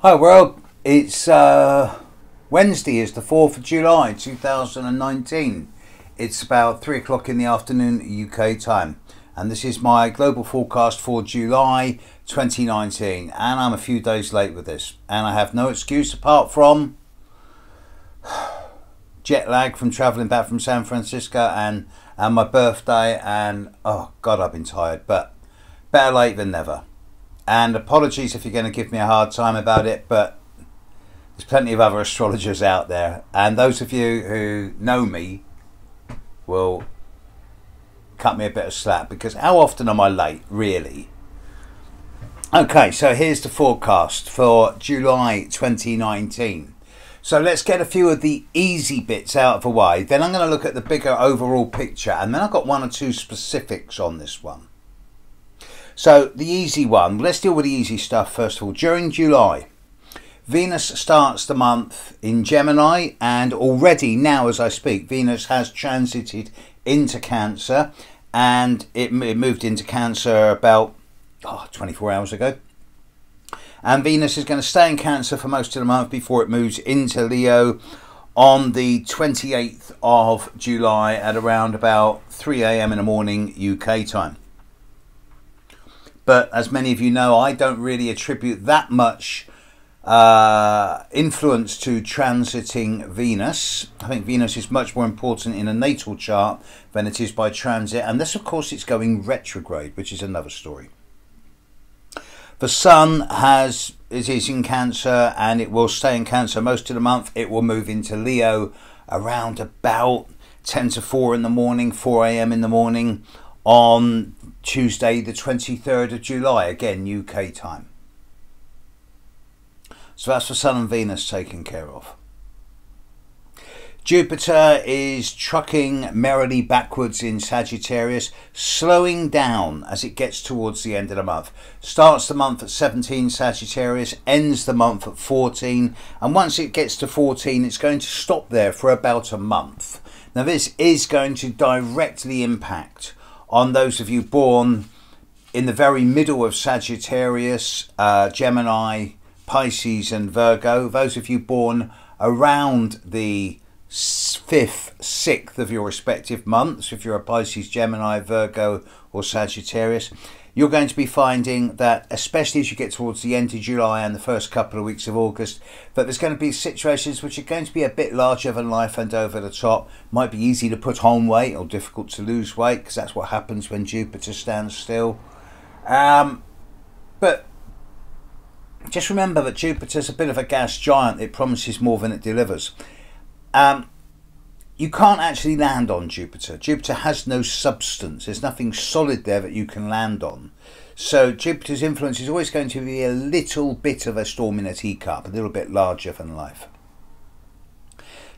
Hi world, it's Wednesday, is the 4th of July 2019. It's about 3 o'clock in the afternoon UK time, and this is my global forecast for July 2019, and I'm a few days late with this, and I have no excuse apart from jet lag from travelling back from San Francisco and my birthday, and oh god, I've been tired, but better late than never. And apologies if you're going to give me a hard time about it, but there's plenty of other astrologers out there, and those of you who know me will cut me a bit of slack, because how often am I late, really? Okay, so here's the forecast for July 2019. So let's get a few of the easy bits out of the way, then I'm going to look at the bigger overall picture, and then I've got one or two specifics on this one. So the easy one, let's deal with the easy stuff first of all. During July, Venus starts the month in Gemini, and already now as I speak, Venus has transited into Cancer, and it moved into Cancer about 24 hours ago. And Venus is going to stay in Cancer for most of the month before it moves into Leo on the 28th of July at around about 3 AM in the morning UK time. But as many of you know, I don't really attribute that much influence to transiting Venus. I think Venus is much more important in a natal chart than it is by transit. And this, of course, it's going retrograde, which is another story. The Sun is in Cancer, and it will stay in Cancer most of the month. It will move into Leo around about 10 to 4 in the morning, 4 AM in the morning on Tuesday the 23rd of July, again UK time. So that's for Sun and Venus taken care of. Jupiter is trucking merrily backwards in Sagittarius, slowing down as it gets towards the end of the month. Starts the month at 17 Sagittarius, ends the month at 14, and once it gets to 14 it's going to stop there for about a month. Now this is going to directly impact on those of you born in the very middle of Sagittarius, Gemini, Pisces and Virgo. Those of you born around the 5th, 6th of your respective months, if you're a Pisces, Gemini, Virgo or Sagittarius, you're going to be finding that, especially as you get towards the end of July and the first couple of weeks of August, that there's going to be situations which are going to be a bit larger than life and over the top. Might be easy to put on weight or difficult to lose weight, because that's what happens when Jupiter stands still. But just remember that Jupiter's a bit of a gas giant. It promises more than it delivers. You can't actually land on Jupiter. Jupiter has no substance. There's nothing solid there that you can land on. So Jupiter's influence is always going to be a little bit of a storm in a teacup, a little bit larger than life.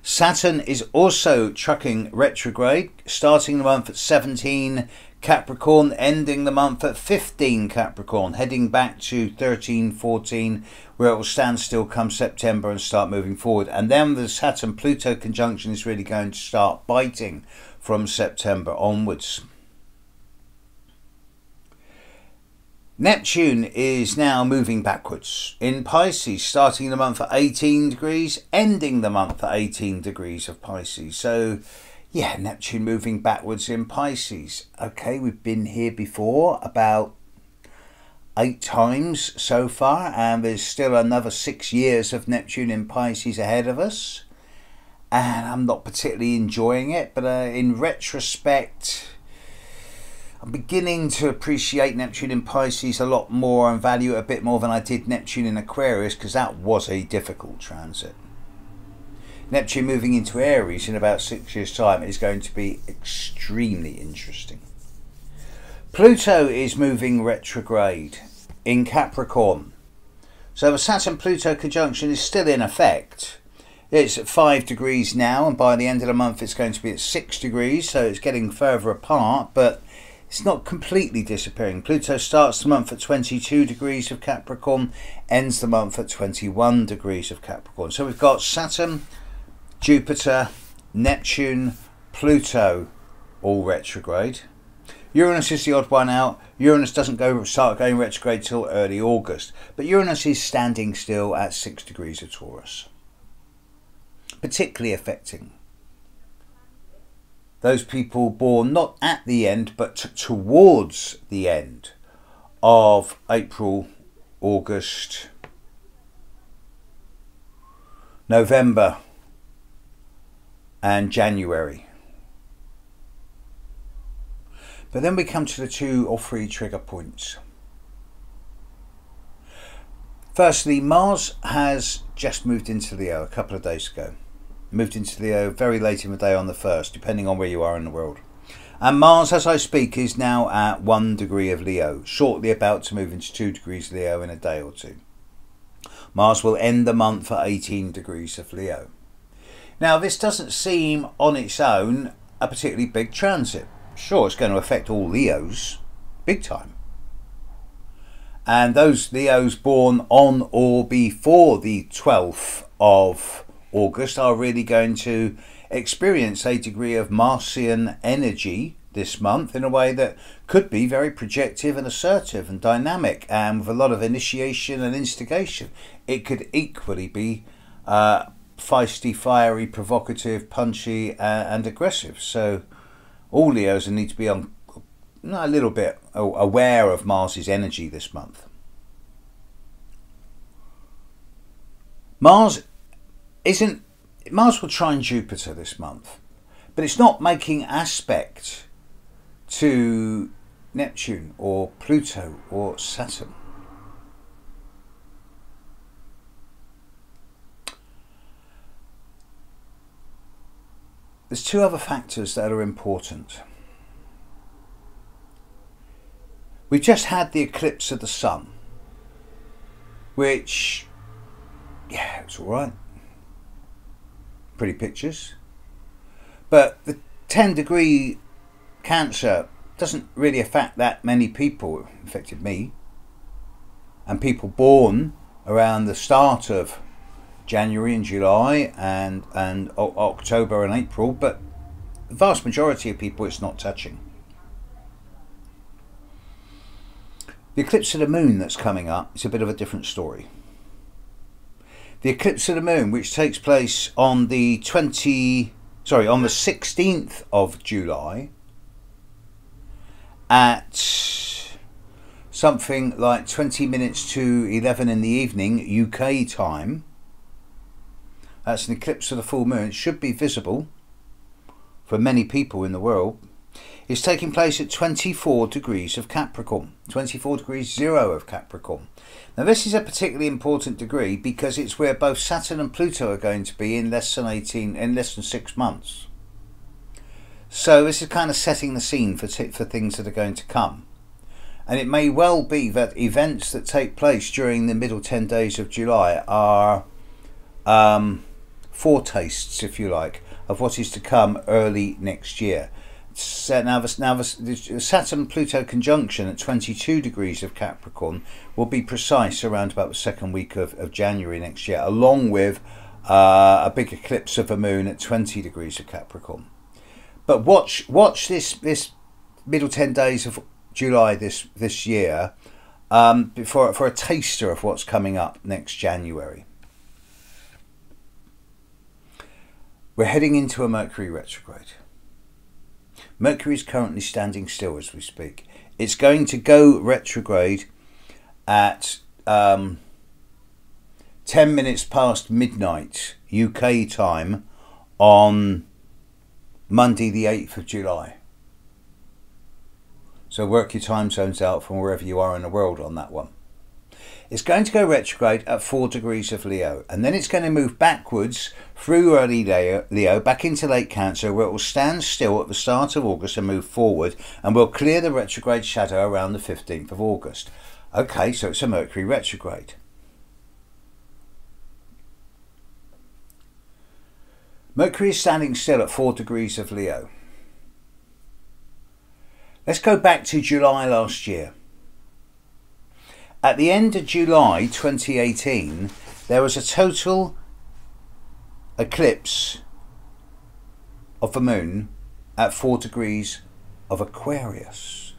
Saturn is also trucking retrograde, starting the month at 17 Capricorn, ending the month at 15 Capricorn, heading back to 13, 14, where it will stand still come September and start moving forward. And then the Saturn-Pluto conjunction is really going to start biting from September onwards. Neptune is now moving backwards in Pisces, starting the month at 18 degrees, ending the month at 18 degrees of Pisces. So yeah, Neptune moving backwards in Pisces. Okay, we've been here before about 8 times so far, and there's still another 6 years of Neptune in Pisces ahead of us, and I'm not particularly enjoying it, but in retrospect I'm beginning to appreciate Neptune in Pisces a lot more and value it a bit more than I did Neptune in Aquarius, because that was a difficult transit. Neptune moving into Aries in about 6 years' time is going to be extremely interesting. Pluto is moving retrograde in Capricorn. So the Saturn-Pluto conjunction is still in effect. It's at 5 degrees now, and by the end of the month it's going to be at 6 degrees, so it's getting further apart, but it's not completely disappearing. Pluto starts the month at 22 degrees of Capricorn, ends the month at 21 degrees of Capricorn. So we've got Saturn, Jupiter, Neptune, Pluto all retrograde. Uranus is the odd one out. Uranus doesn't start going retrograde till early August. But Uranus is standing still at 6 degrees of Taurus. Particularly affecting those people born not at the end but towards the end of April, August, November and January. But then we come to the 2 or 3 trigger points. Firstly, Mars has just moved into Leo a couple of days ago. Moved into Leo very late in the day on the 1st, depending on where you are in the world. And Mars, as I speak, is now at 1 degree of Leo, shortly about to move into 2 degrees Leo in a day or two. Mars will end the month at 18 degrees of Leo. Now, this doesn't seem on its own a particularly big transit. Sure, it's going to affect all Leos, big time. And those Leos born on or before the 12th of August are really going to experience a degree of Martian energy this month in a way that could be very projective and assertive and dynamic, and with a lot of initiation and instigation. It could equally be feisty, fiery, provocative, punchy and aggressive. So all Leos need to be a little bit aware of Mars's energy this month. Mars will trine Jupiter this month, but it's not making aspect to Neptune or Pluto or Saturn. There's 2 other factors that are important. We've just had the eclipse of the Sun, which, yeah, it's all right. Pretty pictures. But the 10-degree Cancer doesn't really affect that many people. It affected me. And people born around the start of January and July and October and April, but the vast majority of people it's not touching. The eclipse of the moon that's coming up is a bit of a different story. The eclipse of the moon, which takes place on the 16th of July at something like 20 minutes to 11 in the evening UK time. That's an eclipse of the full moon. It should be visible for many people in the world. It's taking place at 24 degrees of Capricorn, 24 degrees 0 of Capricorn. Now this is a particularly important degree because it's where both Saturn and Pluto are going to be in less than 6 months. So this is kind of setting the scene for things that are going to come. And it may well be that events that take place during the middle 10 days of July are foretastes, if you like, of what is to come early next year. Now the Saturn-Pluto conjunction at 22 degrees of Capricorn will be precise around about the second week of January next year, along with a big eclipse of the moon at 20 degrees of Capricorn. But watch this middle 10 days of July this year for a taster of what's coming up next January. We're heading into a Mercury retrograde. Mercury is currently standing still as we speak. It's going to go retrograde at 10 minutes past midnight UK time on Monday the 8th of July. So work your time zones out from wherever you are in the world on that one. It's going to go retrograde at 4 degrees of Leo, and then it's going to move backwards through early Leo back into late Cancer, where it will stand still at the start of August and move forward, and will clear the retrograde shadow around the 15th of August. Okay, so it's a Mercury retrograde. Mercury is standing still at 4 degrees of Leo. Let's go back to July last year. At the end of July 2018, there was a total eclipse of the moon at 4 degrees of Aquarius.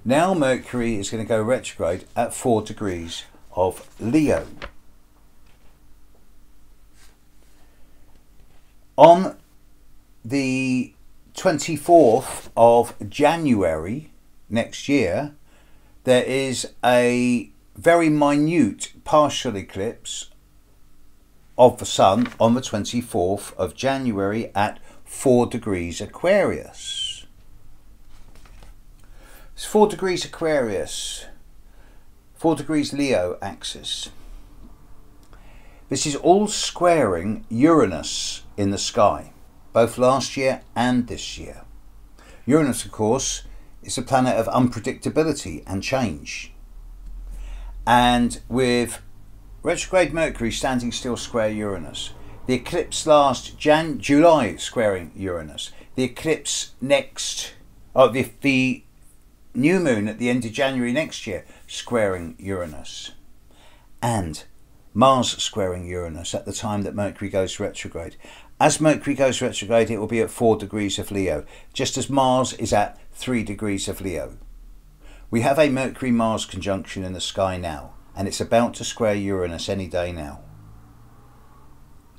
Now Mercury is going to go retrograde at 4 degrees of Leo. On the 24th of January next year, there is a very minute partial eclipse of the Sun on the 24th of January at 4 degrees Aquarius. It's 4 degrees Aquarius, 4 degrees Leo axis. This is all squaring Uranus in the sky, both last year and this year. Uranus, of course, is a planet of unpredictability and change. And with retrograde Mercury standing still square Uranus, the eclipse last July squaring Uranus, the eclipse next, the new moon at the end of January next year squaring Uranus, and Mars squaring Uranus at the time that Mercury goes retrograde. As Mercury goes retrograde, it will be at 4 degrees of Leo, just as Mars is at 3 degrees of Leo. We have a Mercury-Mars conjunction in the sky now, and it's about to square Uranus any day now.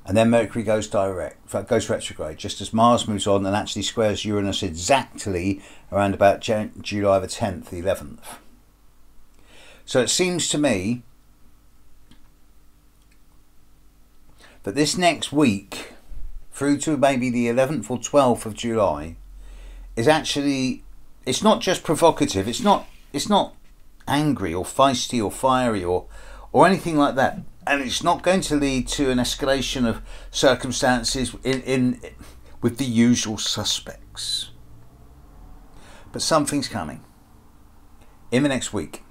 And then Mercury goes retrograde, just as Mars moves on and actually squares Uranus exactly around about July the 10th, the 11th. So it seems to me that this next week, through to maybe the 11th or 12th of July, is actually, it's not just provocative, it's not angry or feisty or fiery or anything like that, and it's not going to lead to an escalation of circumstances with the usual suspects. But something's coming in the next week,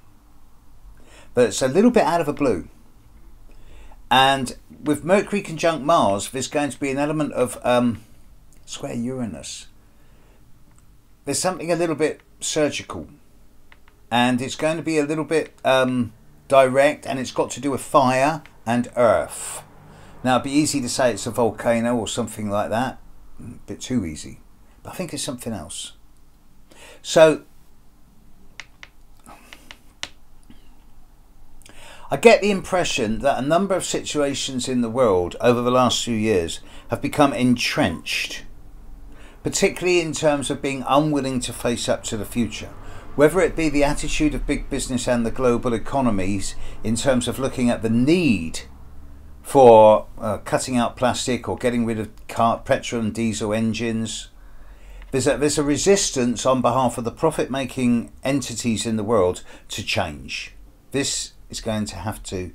but it's a little bit out of the blue. And with Mercury conjunct Mars, there's going to be an element of square Uranus. There's something a little bit surgical, and it's going to be a little bit direct, and it's got to do with fire and earth. Now, it'd be easy to say it's a volcano or something like that, a bit too easy, but I think it's something else. So I get the impression that a number of situations in the world over the last few years have become entrenched, particularly in terms of being unwilling to face up to the future. Whether it be the attitude of big business and the global economies in terms of looking at the need for cutting out plastic or getting rid of petrol and diesel engines. There's a resistance on behalf of the profit-making entities in the world to change. This is going to have to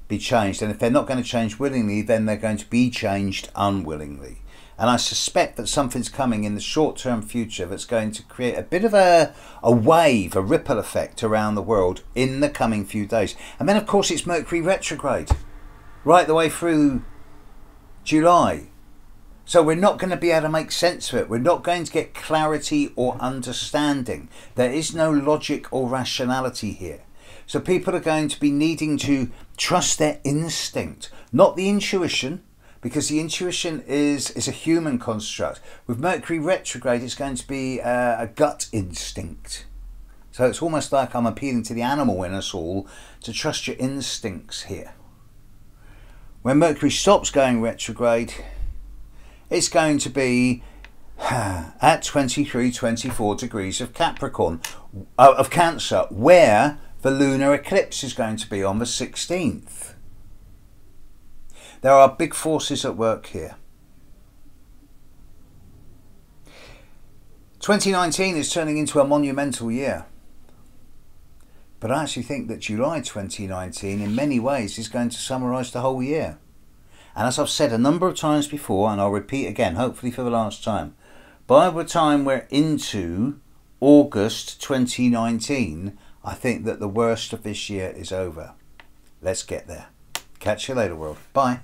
be changed, and if they're not going to change willingly, then they're going to be changed unwillingly. And I suspect that something's coming in the short-term future that's going to create a bit of a wave, a ripple effect around the world in the coming few days. And then, of course, it's Mercury retrograde right the way through July. So we're not going to be able to make sense of it. We're not going to get clarity or understanding. There is no logic or rationality here. So people are going to be needing to trust their instinct, not the intuition, because the intuition is a human construct. With Mercury retrograde, it's going to be a gut instinct. So it's almost like I'm appealing to the animal in us all to trust your instincts here. When Mercury stops going retrograde, it's going to be at 23, 24 degrees of Capricorn, of Cancer, where the lunar eclipse is going to be on the 16th. There are big forces at work here. 2019 is turning into a monumental year. But I actually think that July 2019 in many ways is going to summarise the whole year. And as I've said a number of times before, and I'll repeat again, hopefully for the last time, by the time we're into August 2019, I think that the worst of this year is over. Let's get there. Catch you later, world. Bye.